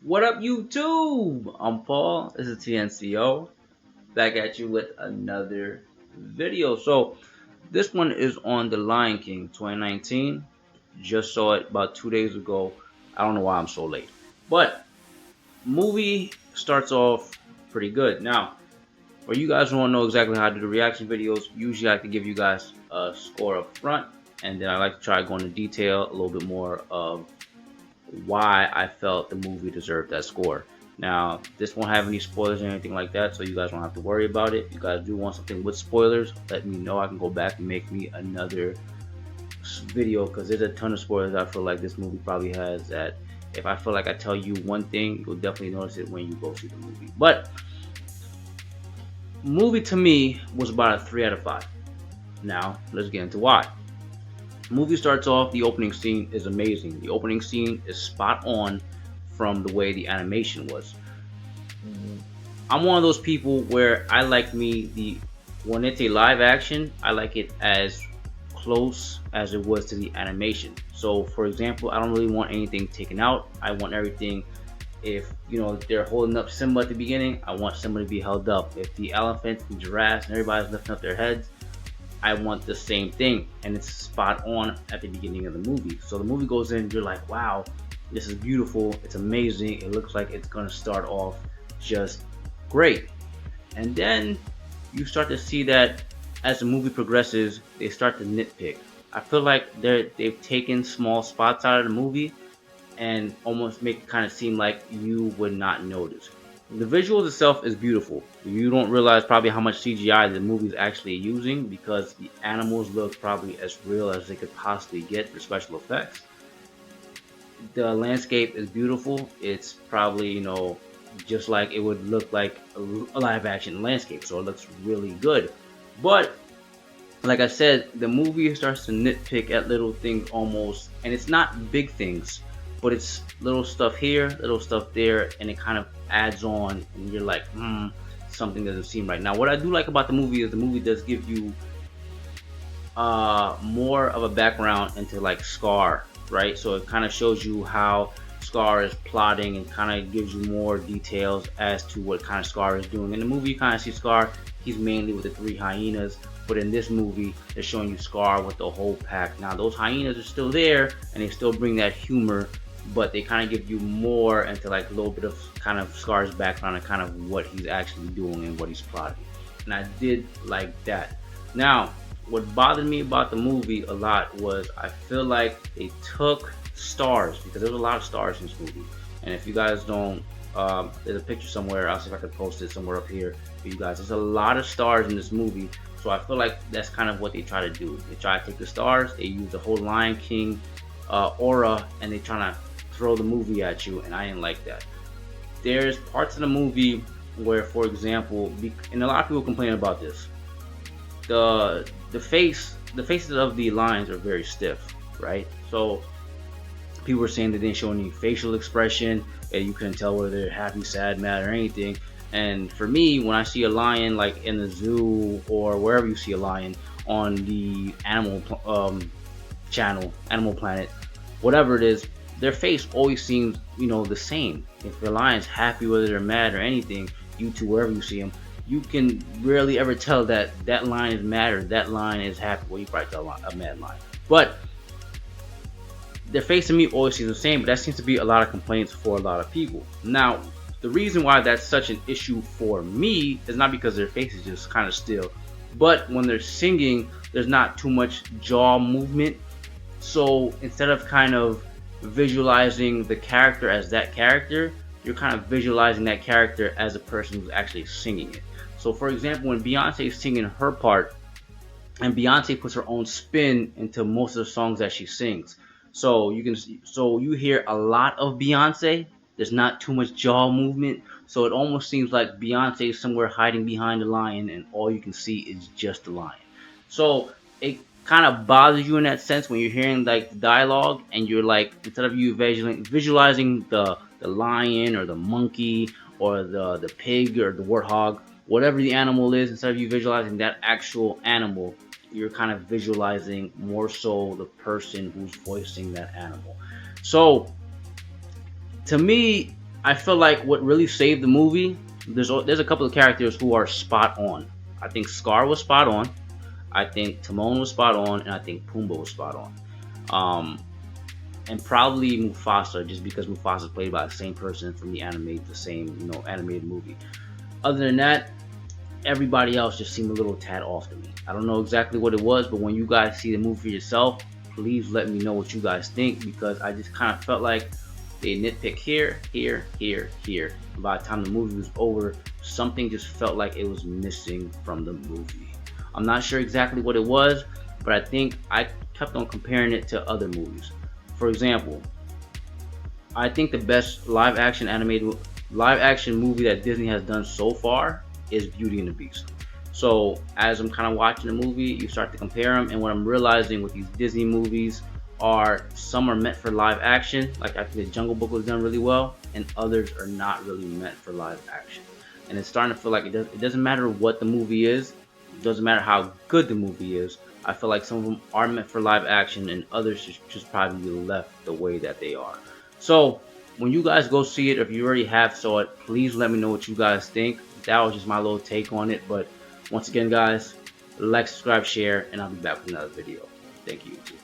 What up, YouTube? I'm Paul. This is Ta&Co. Back at you with another video. So, this one is on The Lion King 2019. Just saw it about 2 days ago. I don't know why I'm so late. But, movie starts off pretty good. Now, for you guys who don't know exactly how to do the reaction videos, usually I like to give you guys a score up front. And then I like to try to go into detail a little bit more of why I felt the movie deserved that score. Now, this won't have any spoilers or anything like that, so you guys don't have to worry about it. If you guys do want something with spoilers, let me know. I can go back and make me another video because there's a ton of spoilers I feel like this movie probably has that if I feel like I tell you one thing, you'll definitely notice it when you go see the movie. But movie to me was about a 3 out of 5. Now, let's get into why. Movie starts off, the opening scene is amazing. The opening scene is spot on from the way the animation was. I'm one of those people where I like when it's a live action, I like it as close as it was to the animation. So for example, I don't really want anything taken out. I want everything, if they're holding up Simba at the beginning, I want Simba to be held up. If the elephants and giraffes and everybody's lifting up their heads, I want the same thing, and it's spot on at the beginning of the movie. So the movie goes in, you're like, wow, this is beautiful, it's amazing, it looks like it's gonna start off just great. And then you start to see that as the movie progresses, they start to nitpick. I feel like they've taken small spots out of the movie and almost make it kind of seem like you would not notice. The visuals itself is beautiful. You don't realize probably how much CGI the movie is actually using because the animals look probably as real as they could possibly get for special effects. The landscape is beautiful. It's probably, just like it would look like a live action landscape. So it looks really good. But like I said, the movie starts to nitpick at little things almost, and it's not big things, but it's little stuff here, little stuff there, and it kind of adds on, and you're like, something doesn't seem right. Now, what I do like about the movie is the movie does give you more of a background into like Scar, right? So it kind of shows you how Scar is plotting and kind of gives you more details as to what kind of Scar is doing. In the movie, you kind of see Scar, he's mainly with the 3 hyenas, but in this movie, they're showing you Scar with the whole pack. Now, those hyenas are still there, and they still bring that humor, but they kind of give you more into like a little bit of kind of Scar's background and kind of what he's actually doing and what he's plotting. And I did like that. Now, what bothered me about the movie a lot was I feel like they took stars, because there's a lot of stars in this movie. And if you guys don't, there's a picture somewhere, I'll see if I can post it somewhere up here for you guys. There's a lot of stars in this movie, so I feel like that's kind of what they try to do. They try to take the stars, they use the whole Lion King aura, and they try to throw the movie at you, and I didn't like that. There's parts of the movie where, for example, and a lot of people complain about this, the faces of the lions are very stiff, right? So people were saying they didn't show any facial expression, and you couldn't tell whether they're happy, sad, mad, or anything. And for me, when I see a lion like in the zoo or wherever you see a lion on the animal channel, Animal Planet, whatever it is, their face always seems, the same. If the lion's happy, whether they're mad or anything, YouTube, wherever you see them, you can rarely ever tell that that lion is mad or that lion is happy. Well, you probably tell a mad lion, but their face to me always seems the same. But that seems to be a lot of complaints for a lot of people. Now, the reason why that's such an issue for me is not because their face is just kind of still, but when they're singing, there's not too much jaw movement. So instead of kind of visualizing the character as that character, you're kind of visualizing that character as a person who's actually singing it. So for example, when Beyonce is singing her part, and Beyonce puts her own spin into most of the songs that she sings, so you hear a lot of Beyonce. There's not too much jaw movement, so it almost seems like Beyonce is somewhere hiding behind the lion, and all you can see is just the lion. So it kind of bothers you in that sense when you're hearing like the dialogue, and you're like, instead of you visualizing the lion or the monkey or the pig or the warthog, whatever the animal is, instead of you visualizing that actual animal, you're kind of visualizing more so the person who's voicing that animal. So to me, I feel like what really saved the movie, there's a couple of characters who are spot on. I think Scar was spot on. I think Timon was spot on, and I think Pumbaa was spot on. And probably Mufasa, just because Mufasa is played by the same person from the same animated movie. Other than that, everybody else just seemed a little tad off to me. I don't know exactly what it was, but when you guys see the movie for yourself, please let me know what you guys think, because I just kind of felt like they nitpick here, here, here, here. And by the time the movie was over, something just felt like it was missing from the movie. I'm not sure exactly what it was, but I think I kept on comparing it to other movies. For example, I think the best live action movie that Disney has done so far is Beauty and the Beast. So as I'm kind of watching the movie, you start to compare them, and what I'm realizing with these Disney movies are some are meant for live action, like I think the Jungle Book was done really well, and others are not really meant for live action. And it's starting to feel like it doesn't matter what the movie is, it doesn't matter how good the movie is. I feel like some of them are meant for live action, and others should just probably be left the way that they are. So when you guys go see it, if you already have saw it, please let me know what you guys think. That was just my little take on it. But once again, guys, like, subscribe, share, and I'll be back with another video. Thank you, YouTube.